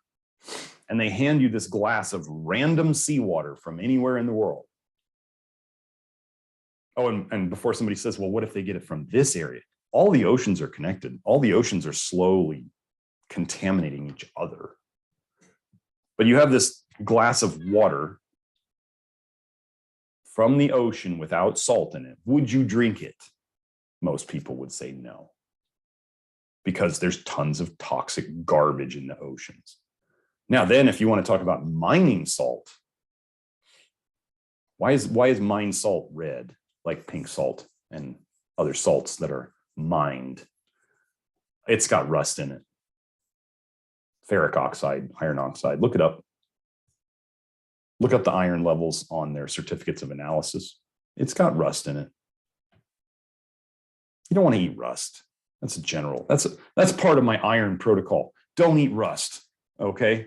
And they hand you this glass of random seawater from anywhere in the world. Oh, and before somebody says, well, what if they get it from this area? All the oceans are connected. All the oceans are slowly contaminating each other. But you have this glass of water from the ocean without salt in it. Would you drink it? Most people would say no, because there's tons of toxic garbage in the oceans. Now, then, if you want to talk about mining salt, why is mined salt red, like pink salt and other salts that are mined? It's got rust in it. Ferric oxide, iron oxide. Look it up. Look up the iron levels on their certificates of analysis. It's got rust in it. You don't want to eat rust. That's a general. That's part of my iron protocol. Don't eat rust. Okay.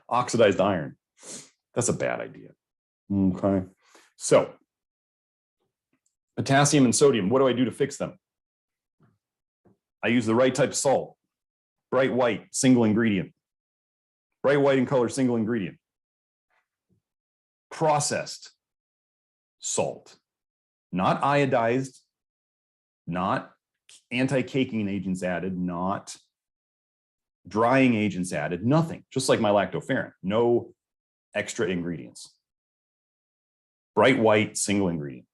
Oxidized iron. That's a bad idea. Okay. So potassium and sodium, what do I do to fix them? I use the right type of salt. Bright white, single ingredient. Bright white in color, single ingredient. Processed salt, not iodized, not anti-caking agents added, not drying agents added, nothing. Just like my lactoferrin, no extra ingredients. Bright white, single ingredient.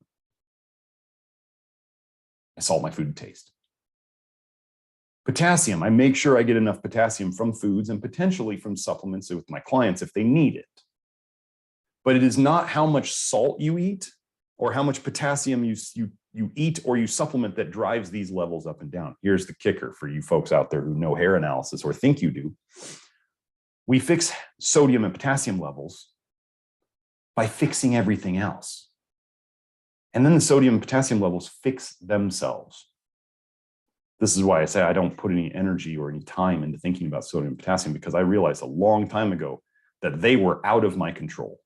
I salt my food to taste. Potassium, I make sure I get enough potassium from foods and potentially from supplements with my clients if they need it. But it is not how much salt you eat or how much potassium you eat or you supplement that drives these levels up and down. Here's the kicker for you folks out there who know hair analysis or think you do. We fix sodium and potassium levels by fixing everything else. And then the sodium and potassium levels fix themselves. This is why I say I don't put any energy or any time into thinking about sodium and potassium, because I realized a long time ago that they were out of my control.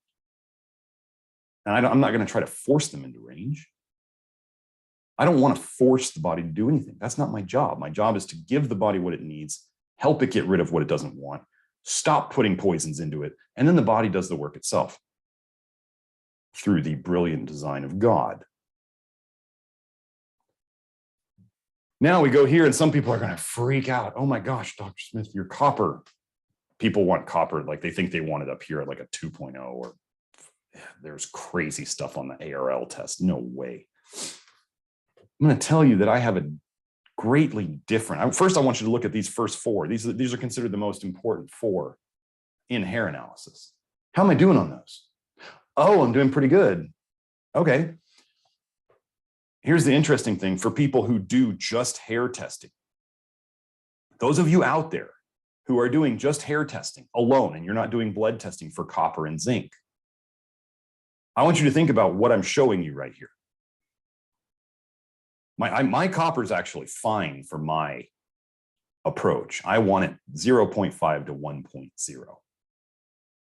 And I'm not going to try to force them into range. I don't want to force the body to do anything. That's not my job. My job is to give the body what it needs, help it get rid of what it doesn't want, stop putting poisons into it, and then the body does the work itself through the brilliant design of God. Now we go here and some people are going to freak out. Oh my gosh, Dr. Smith, your copper. People want copper, like they think they want it up here at like a 2.0, or there's crazy stuff on the ARL test. No way. I'm going to tell you that I have a greatly different. First, I want you to look at these first four. These are considered the most important four in hair analysis. How am I doing on those? Oh, I'm doing pretty good. Okay. Here's the interesting thing for people who do just hair testing. Those of you out there who are doing just hair testing alone and you're not doing blood testing for copper and zinc, I want you to think about what I'm showing you right here. My copper is actually fine for my approach. I want it 0.5 to 1.0.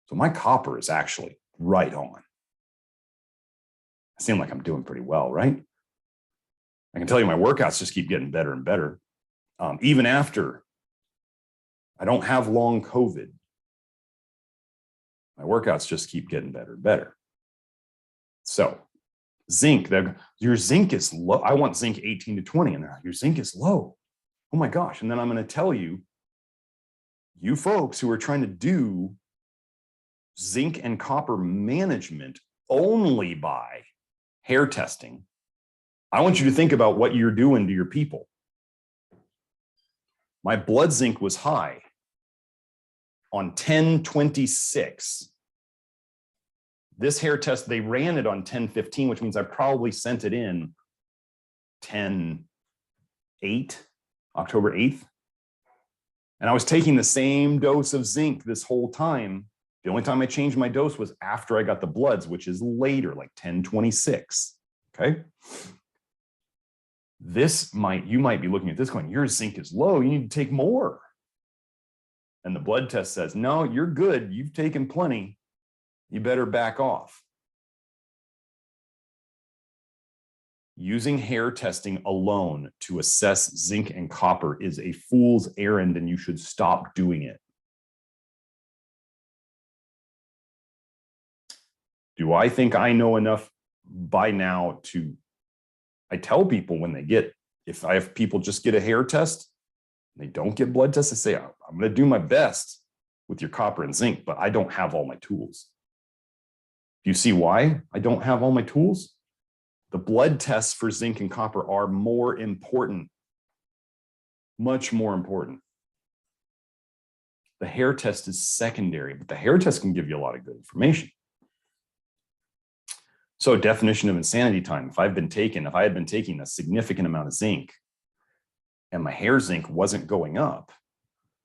So my copper is actually right on. I seem like I'm doing pretty well, right? I can tell you my workouts just keep getting better and better. Even after I don't have long COVID, my workouts just keep getting better and better. So zinc, your zinc is low. I want zinc 18 to 20, and your zinc is low. Oh my gosh. And then I'm going to tell you, you folks who are trying to do zinc and copper management only by hair testing, I want you to think about what you're doing to your people. My blood zinc was high on 10/26. This hair test, they ran it on 10/15, which means I probably sent it in 10/8, October 8th. And I was taking the same dose of zinc this whole time. The only time I changed my dose was after I got the bloods, which is later, like 10/26. Okay. You might be looking at this going, your zinc is low, you need to take more. And the blood test says, no, you're good. You've taken plenty. You better back off. Using hair testing alone to assess zinc and copper is a fool's errand, and you should stop doing it. Do I think I know enough by now to, I tell people when they get, if I have people just get a hair test, they don't get blood tests, I say, I'm going to do my best with your copper and zinc, but I don't have all my tools. Do you see why I don't have all my tools? The blood tests for zinc and copper are more important, much more important. The hair test is secondary, but the hair test can give you a lot of good information. So definition of insanity time. If I had been taking a significant amount of zinc and my hair zinc wasn't going up,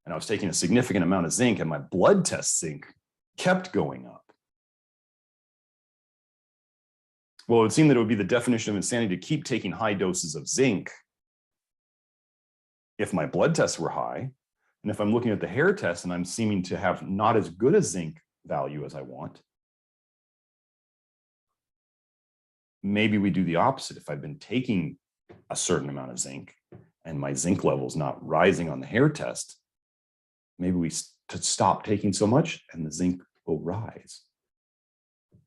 and I was taking a significant amount of zinc, and my blood test zinc kept going up. Well, it would seem that it would be the definition of insanity to keep taking high doses of zinc if my blood tests were high. And if I'm looking at the hair test and I'm seeming to have not as good a zinc value as I want, maybe we do the opposite. If I've been taking a certain amount of zinc and my zinc level is not rising on the hair test, maybe we stop taking so much and the zinc will rise.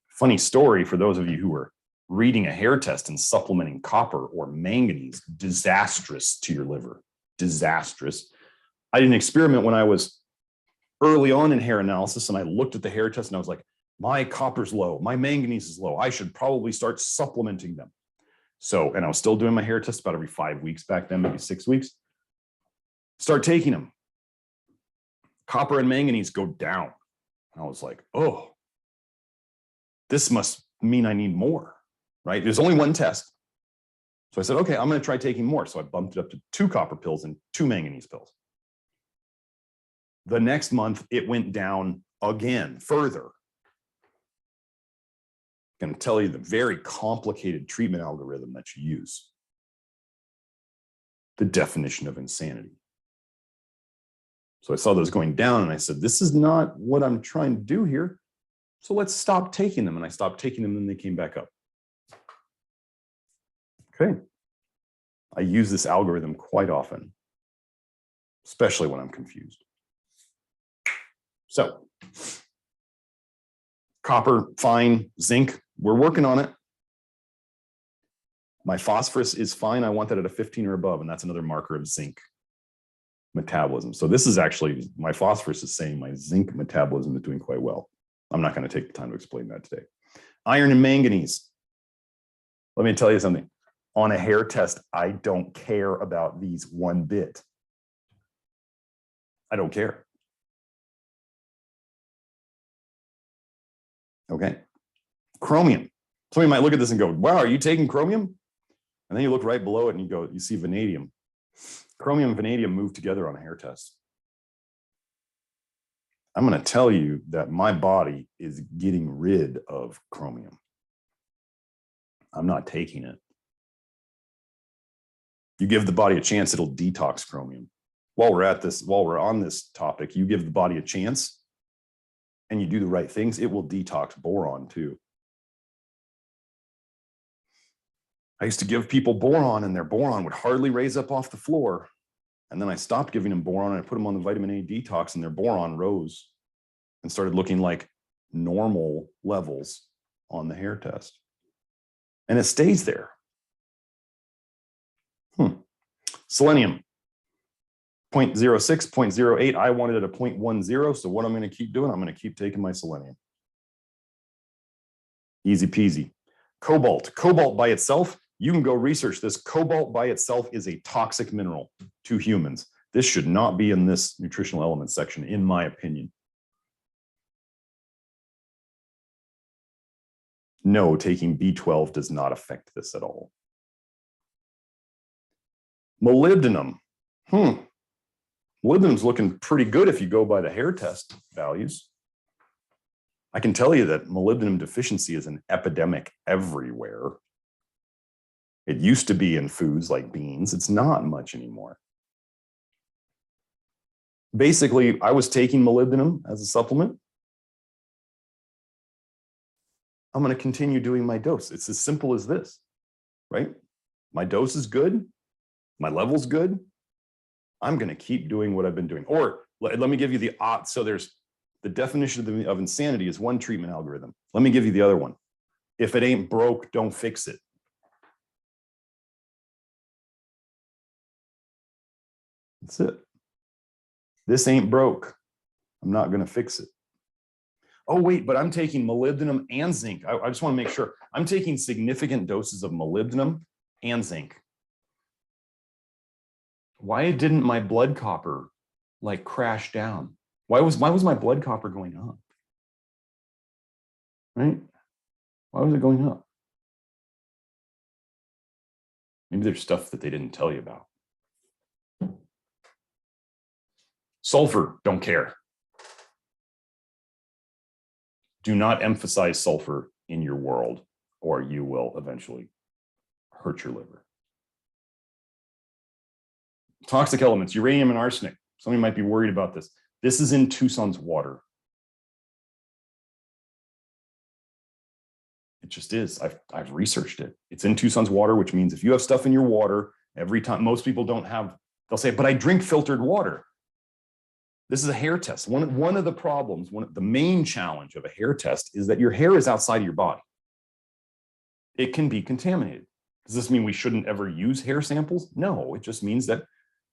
Funny story for those of you who are reading a hair test and supplementing copper or manganese, disastrous to your liver, disastrous. I did an experiment when I was early on in hair analysis, and I looked at the hair test and I was like, my copper's low, my manganese is low. I should probably start supplementing them. So, and I was still doing my hair test about every 5 weeks back then, maybe 6 weeks. Start taking them. Copper and manganese go down. And I was like, oh, this must mean I need more, right? There's only one test. So I said, okay, I'm going to try taking more. So I bumped it up to 2 copper pills and 2 manganese pills. The next month, it went down again, further. I'm going to tell you the very complicated treatment algorithm that you use. The definition of insanity. So I saw those going down and I said, this is not what I'm trying to do here. So let's stop taking them. And I stopped taking them and they came back up. Okay. I use this algorithm quite often, especially when I'm confused. So copper, fine. Zinc, we're working on it. My phosphorus is fine. I want that at a 15 or above, and that's another marker of zinc metabolism. So this is actually, my phosphorus is saying my zinc metabolism is doing quite well. I'm not going to take the time to explain that today. Iron and manganese. Let me tell you something. On a hair test, I don't care about these one bit. I don't care. Okay. Chromium. Somebody might look at this and go, wow, are you taking chromium? And then you look right below it and you go, you see vanadium. Chromium and vanadium move together on a hair test. I'm going to tell you that my body is getting rid of chromium. I'm not taking it. You give the body a chance, it'll detox chromium. While we're on this topic, you give the body a chance and you do the right things, it will detox boron too. I used to give people boron and their boron would hardly raise up off the floor. And then I stopped giving them boron and I put them on the vitamin A detox and their boron rose and started looking like normal levels on the hair test. And it stays there. Selenium, 0.06, 0.08. I wanted it at 0.10. So what I'm going to keep doing, I'm going to keep taking my selenium. Easy peasy. Cobalt. Cobalt by itself, you can go research this. Cobalt by itself is a toxic mineral to humans. This should not be in this nutritional elements section, in my opinion. No, taking B12 does not affect this at all. Molybdenum. Molybdenum's looking pretty good if you go by the hair test values. I can tell you that molybdenum deficiency is an epidemic everywhere. It used to be in foods like beans. It's not much anymore. Basically, I was taking molybdenum as a supplement. I'm going to continue doing my dose. It's as simple as this, right? My dose is good. My level's good. I'm going to keep doing what I've been doing. Or let me give you the so there's the definition of insanity is one treatment algorithm. Let me give you the other one. If it ain't broke, don't fix it. That's it. This ain't broke. I'm not going to fix it. Oh, wait, but I'm taking molybdenum and zinc. I just want to make sure. I'm taking significant doses of molybdenum and zinc. Why didn't my blood copper like crash down? Why was my blood copper going up? Right? Why was it going up? Maybe there's stuff that they didn't tell you about. Sulfur, don't care. Do not emphasize sulfur in your world, or you will eventually hurt your liver. Toxic elements, uranium and arsenic. Somebody might be worried about this. This is in Tucson's water. It just is. I've researched it. It's in Tucson's water, which means if you have stuff in your water, every time, most people don't have, they'll say, but I drink filtered water. This is a hair test. One of the problems, the main challenge of a hair test is that your hair is outside of your body. It can be contaminated. Does this mean we shouldn't ever use hair samples? No, it just means that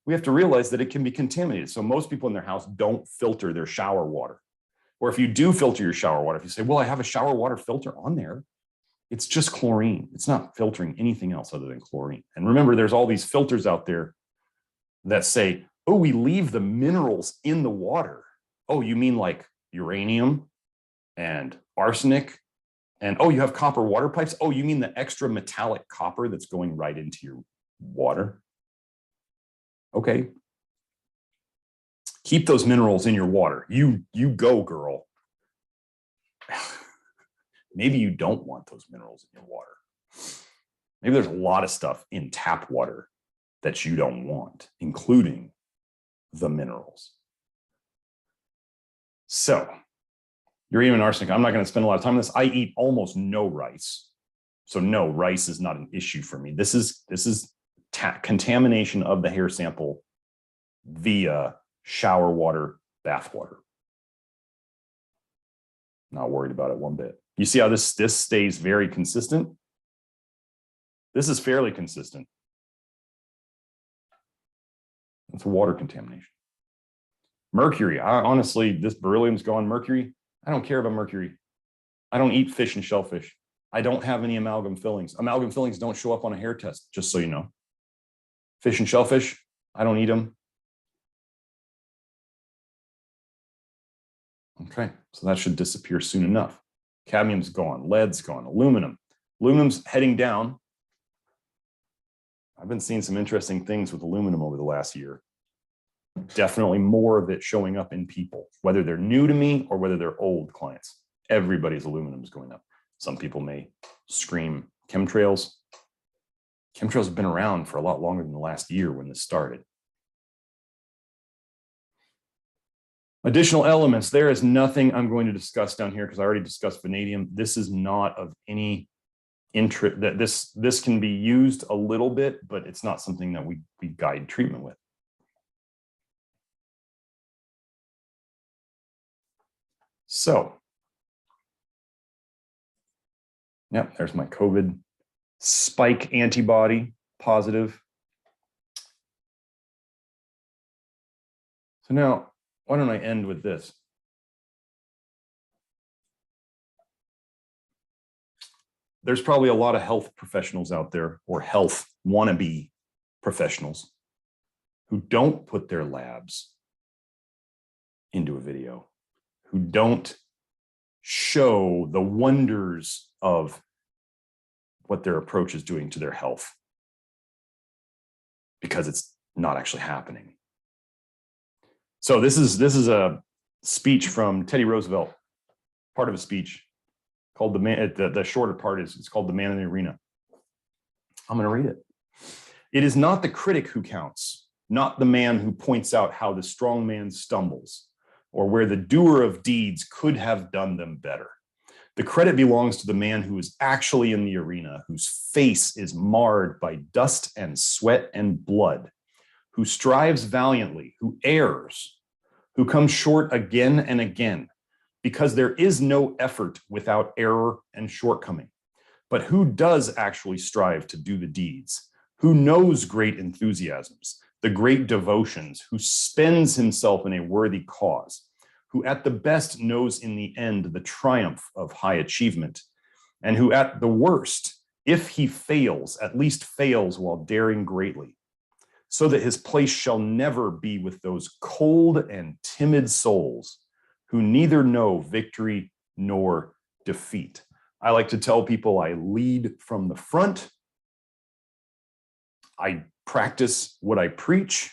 we have to realize that it can be contaminated. So most people in their house don't filter their shower water. Or if you do filter your shower water, if you say, well, I have a shower water filter on there, it's just chlorine. It's not filtering anything else other than chlorine. And remember, there's all these filters out there that say, oh, we leave the minerals in the water. Oh, you mean like uranium and arsenic? And oh, you have copper water pipes? Oh, you mean the extra metallic copper that's going right into your water? Okay. Keep those minerals in your water. You go, girl. Maybe you don't want those minerals in your water. Maybe there's a lot of stuff in tap water that you don't want, including the minerals. So, uranium and arsenic, I'm not going to spend a lot of time on this. I eat almost no rice. So no, rice is not an issue for me. This is contamination of the hair sample via shower water, bath water. Not worried about it one bit. You see how this stays very consistent? This is fairly consistent. It's water contamination. Mercury, honestly, this beryllium's gone. Mercury, I don't care about mercury. I don't eat fish and shellfish. I don't have any amalgam fillings. Amalgam fillings don't show up on a hair test, just so you know. Fish and shellfish, I don't eat them. Okay, so that should disappear soon enough. Cadmium's gone, lead's gone, aluminum. Aluminum's heading down. I've been seeing some interesting things with aluminum over the last year. Definitely more of it showing up in people, whether they're new to me or whether they're old clients. Everybody's aluminum is going up. Some people may scream chemtrails. Chemtrails have been around for a lot longer than the last year when this started. Additional elements, there is nothing I'm going to discuss down here because I already discussed vanadium. This is not of any interest. That this can be used a little bit, but it's not something that we guide treatment with. So, yeah, there's my COVID spike antibody positive. So now, why don't I end with this? There's probably a lot of health professionals out there, or health wannabe professionals, who don't put their labs into a video, who don't show the wonders of what their approach is doing to their health, because it's not actually happening. So this is a speech from Teddy Roosevelt, part of a speech called the shorter part is it's called The Man in the Arena. I'm going to read it. It is not the critic who counts, not the man who points out how the strong man stumbles, or where the doer of deeds could have done them better. The credit belongs to the man who is actually in the arena, whose face is marred by dust and sweat and blood, who strives valiantly, who errs, who comes short again and again, because there is no effort without error and shortcoming. But who does actually strive to do the deeds? Who knows great enthusiasms, the great devotions, who spends himself in a worthy cause, who at the best knows in the end the triumph of high achievement, and who at the worst, if he fails, at least fails while daring greatly, so that his place shall never be with those cold and timid souls who neither know victory nor defeat. I like to tell people I lead from the front. I practice what I preach.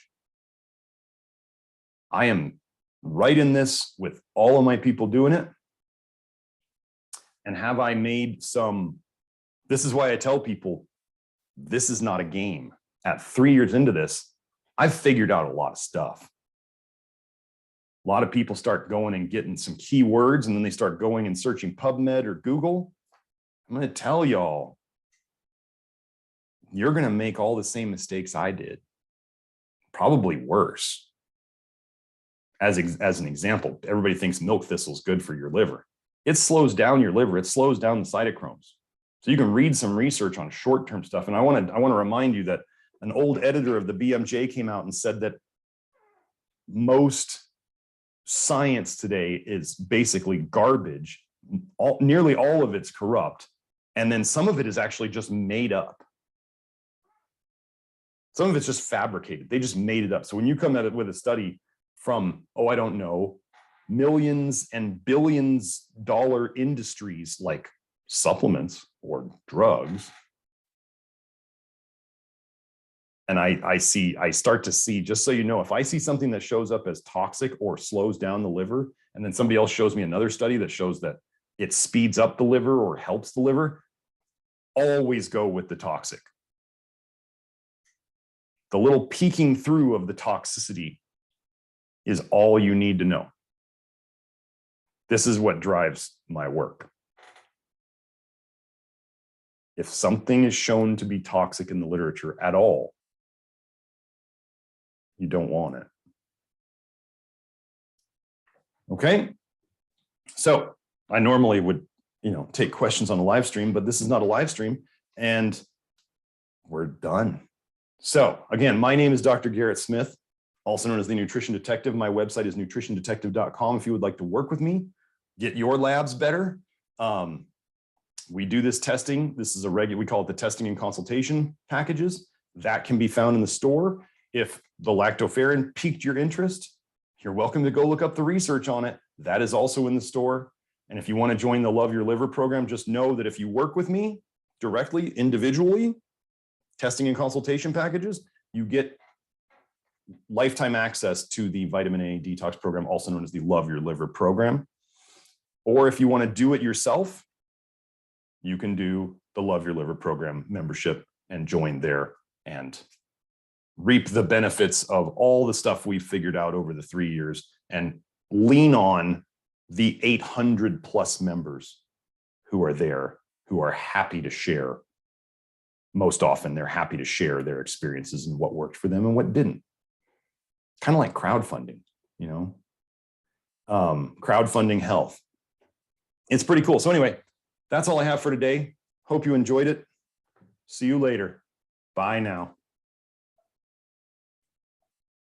I am right in this with all of my people doing it. And have I made some, this is why I tell people, this is not a game. At 3 years into this, I've figured out a lot of stuff. A lot of people start going and getting some keywords, and then they start going and searching PubMed or Google. I'm going to tell y'all, you're going to make all the same mistakes I did, probably worse. As an example, everybody thinks milk thistle is good for your liver. It slows down your liver. It slows down the cytochromes. So you can read some research on short-term stuff. And I want to remind you that an old editor of the BMJ came out and said that most science today is basically garbage. Nearly all of it's corrupt. And then some of it is actually just made up. Some of it's just fabricated. They just made it up. So when you come at it with a study from, oh, I don't know, millions and billions dollar industries like supplements or drugs, and I start to see, just so you know, if I see something that shows up as toxic or slows down the liver, and then somebody else shows me another study that shows that it speeds up the liver or helps the liver, always go with the toxic. The little peeking through of the toxicity is all you need to know. This is what drives my work. If something is shown to be toxic in the literature at all, you don't want it. Okay. So I normally would, take questions on a live stream, but this is not a live stream, and we're done. So again, my name is Dr. Garrett Smith, also known as the Nutrition Detective. My website is nutritiondetective.com. If you would like to work with me, get your labs better. We do this testing. This is we call it the testing and consultation packages. That can be found in the store. If the Lactoferrin piqued your interest, you're welcome to go look up the research on it. That is also in the store. And if you want to join the Love Your Liver program, just know that if you work with me directly, individually, testing and consultation packages, you get lifetime access to the vitamin A detox program, also known as the Love Your Liver program. Or if you want to do it yourself, you can do the Love Your Liver program membership and join there and reap the benefits of all the stuff we've figured out over the 3 years and lean on the 800 plus members who are there, who are happy to share. Most often, they're happy to share their experiences and what worked for them and what didn't. Kind of like crowdfunding, crowdfunding health. It's pretty cool. So anyway, that's all I have for today. Hope you enjoyed it. See you later. Bye now.